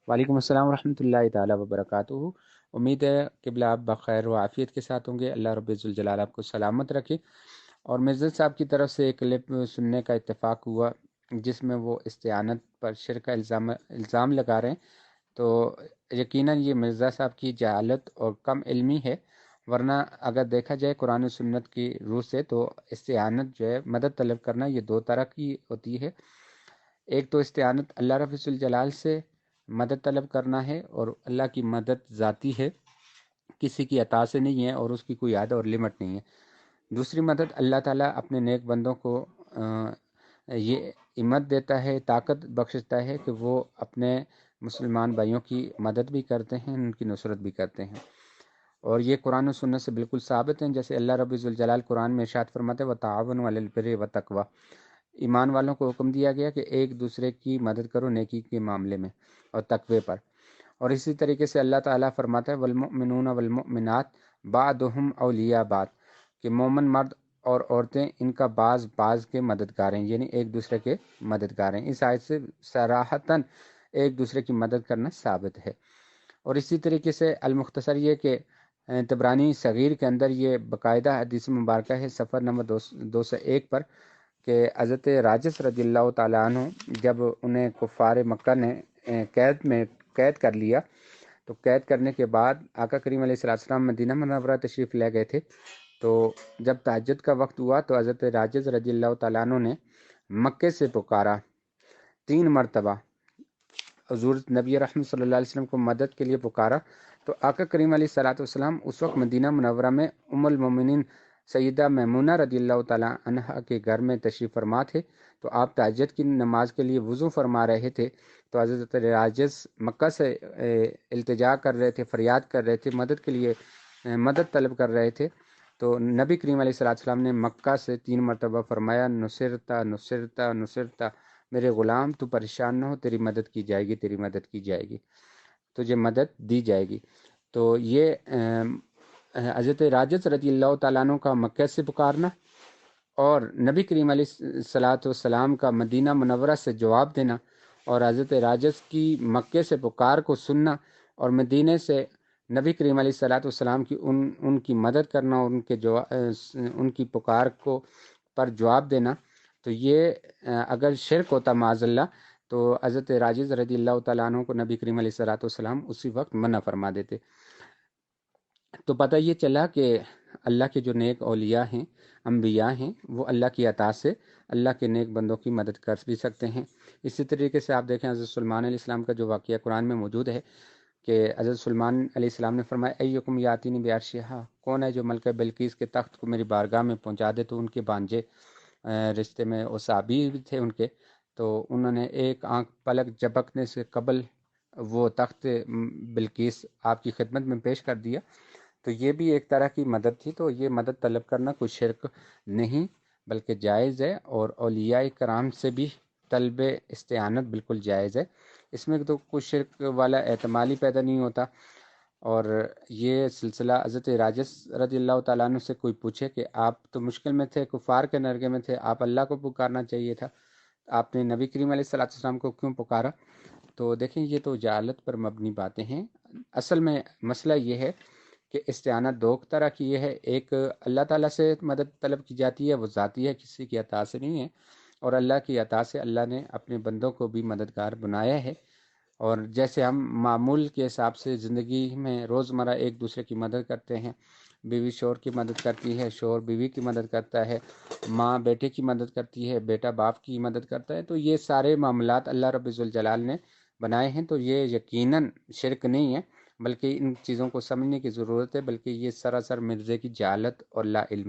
وعلیکم السلام ورحمۃ اللہ تعالیٰ وبرکاتہ۔ امید ہے کہ بلا آپ بخیر و عافیت کے ساتھ ہوں گے۔ اللہ رب ذوالجلال آپ کو سلامت رکھے۔ اور مرزا صاحب کی طرف سے ایک کلپ سننے کا اتفاق ہوا جس میں وہ استعانت پر شرک کا الزام لگا رہے ہیں، تو یقیناً یہ مرزا صاحب کی جہالت اور کم علمی ہے، ورنہ اگر دیکھا جائے قرآن و سنت کی روح سے تو استعانت جو ہے مدد طلب کرنا یہ دو طرح کی ہوتی ہے۔ ایک تو استعانت اللہ رب الجلال سے مدد طلب کرنا ہے، اور اللہ کی مدد ذاتی ہے، کسی کی عطا سے نہیں ہے اور اس کی کوئی حد اور لمٹ نہیں ہے۔ دوسری مدد اللہ تعالیٰ اپنے نیک بندوں کو یہ ہمت دیتا ہے، طاقت بخشتا ہے کہ وہ اپنے مسلمان بھائیوں کی مدد بھی کرتے ہیں، ان کی نصرت بھی کرتے ہیں، اور یہ قرآن و سنت سے بالکل ثابت ہیں۔ جیسے اللہ رب الجلال قرآن میں ارشاد فرماتے ہیں وَتَعَاوَنُوا عَلَى الْبِرِّ وَالتَّقْوَىٰ، ایمان والوں کو حکم دیا گیا کہ ایک دوسرے کی مدد کرو نیکی کے معاملے میں اور تقوی پر۔ اور اسی طریقے سے اللہ تعالیٰ فرماتا ہے وَالْمُؤْمِنُونَ وَالْمُؤْمِنَاتُ بَعْضُهُمْ أَوْلِيَاءُ بَعْضٍ، کہ مومن مرد اور عورتیں ان کا بعض کے مددگار ہیں، یعنی ایک دوسرے کے مددگار ہیں۔ اس آیت سے صراحتاً ایک دوسرے کی مدد کرنا ثابت ہے۔ اور اسی طریقے سے المختصر یہ کہ طبرانی صغیر کے اندر یہ باقاعدہ حدیث مبارکہ ہے صفحہ نمبر 201 پر، کہ حضرت راجس رضی اللہ تعالیٰ عنہ جب انہیں کفار مکہ نے قید کر لیا، تو قید کرنے کے بعد آقا کریم علیہ السلام مدینہ منورہ تشریف لے گئے تھے، تو جب تہجد کا وقت ہوا تو حضرت راجز رضی اللہ تعالیٰ عنہ نے مکے سے پکارا 3 مرتبہ، حضور نبی رحمت صلی اللہ علیہ وسلم کو مدد کے لیے پکارا، تو آقا کریم علیہ السلام اس وقت مدینہ منورہ میں ام المومنین سیدہ میمونہ رضی اللہ تعالیٰ عنہ کے گھر میں تشریف فرما تھے، تو آپ تہجد کی نماز کے لیے وضو فرما رہے تھے، تو حضرت راجز مکہ سے التجا کر رہے تھے، فریاد کر رہے تھے، مدد کے لیے مدد طلب کر رہے تھے، تو نبی کریم علیہ السلام نے مکہ سے 3 مرتبہ فرمایا نصرتا نصرتا نصرتا، میرے غلام تو پریشان نہ ہو، تیری مدد کی جائے گی، تیری مدد کی جائے گی، تجھے مدد دی جائے گی۔ تو یہ حضرت راجز رضی اللہ تعالیٰ عنہ کا مکہ سے پکارنا اور نبی کریم علیہ السلام کا مدینہ منورہ سے جواب دینا، اور حضرت راجز کی مکے سے پکار کو سننا اور مدینے سے نبی کریم علیہ السلام کی ان کی مدد کرنا اور ان کی پکار کو پر جواب دینا، تو یہ اگر شرک ہوتا معاذ اللہ تو حضرت راجز رضی اللہ تعالیٰ عنہ کو نبی کریم علیہ السلام اسی وقت منع فرما دیتے۔ تو پتہ یہ چلا کہ اللہ کے جو نیک اولیاء ہیں، انبیاء ہیں، وہ اللہ کی عطا سے اللہ کے نیک بندوں کی مدد کر بھی سکتے ہیں۔ اسی طریقے سے آپ دیکھیں حضرت سلیمان علیہ السلام کا جو واقعہ قرآن میں موجود ہے کہ حضرت سلیمان علیہ السلام نے فرمایا ایکم یاتینی بعرشہا، کون ہے جو ملکہ بلقیس کے تخت کو میری بارگاہ میں پہنچا دے، تو ان کے بانجے رشتے میں اصحابی بھی تھے ان کے، تو انہوں نے ایک آنکھ پلک جھپکنے سے قبل وہ تخت بلقیس آپ کی خدمت میں پیش کر دیا، تو یہ بھی ایک طرح کی مدد تھی۔ تو یہ مدد طلب کرنا کوئی شرک نہیں بلکہ جائز ہے، اور اولیاء کرام سے بھی طلب استعانت بالکل جائز ہے، اس میں تو کوئی شرک والا احتمال ہی پیدا نہیں ہوتا۔ اور یہ سلسلہ حضرت راجس رضی اللہ تعالیٰ عنہ سے کوئی پوچھے کہ آپ تو مشکل میں تھے، کفار کے نرگے میں تھے، آپ اللہ کو پکارنا چاہیے تھا، آپ نے نبی کریم علیہ السلام کو کیوں پکارا؟ تو دیکھیں یہ تو جہالت پر مبنی باتیں ہیں۔ اصل میں مسئلہ یہ ہے کہ استعانت دو طرح کی یہ ہے، ایک اللہ تعالیٰ سے مدد طلب کی جاتی ہے، وہ ذاتی ہے، کسی کی عطا سے نہیں ہے، اور اللہ کی عطا سے اللہ نے اپنے بندوں کو بھی مددگار بنایا ہے، اور جیسے ہم معمول کے حساب سے زندگی میں روزمرہ ایک دوسرے کی مدد کرتے ہیں، بیوی شوہر کی مدد کرتی ہے، شوہر بیوی کی مدد کرتا ہے، ماں بیٹے کی مدد کرتی ہے، بیٹا باپ کی مدد کرتا ہے، تو یہ سارے معاملات اللہ رب الجلال نے بنائے ہیں، تو یہ یقیناً شرک نہیں ہے، بلکہ ان چیزوں کو سمجھنے کی ضرورت ہے، بلکہ یہ سراسر مرزے کی جہالت اور لا علمی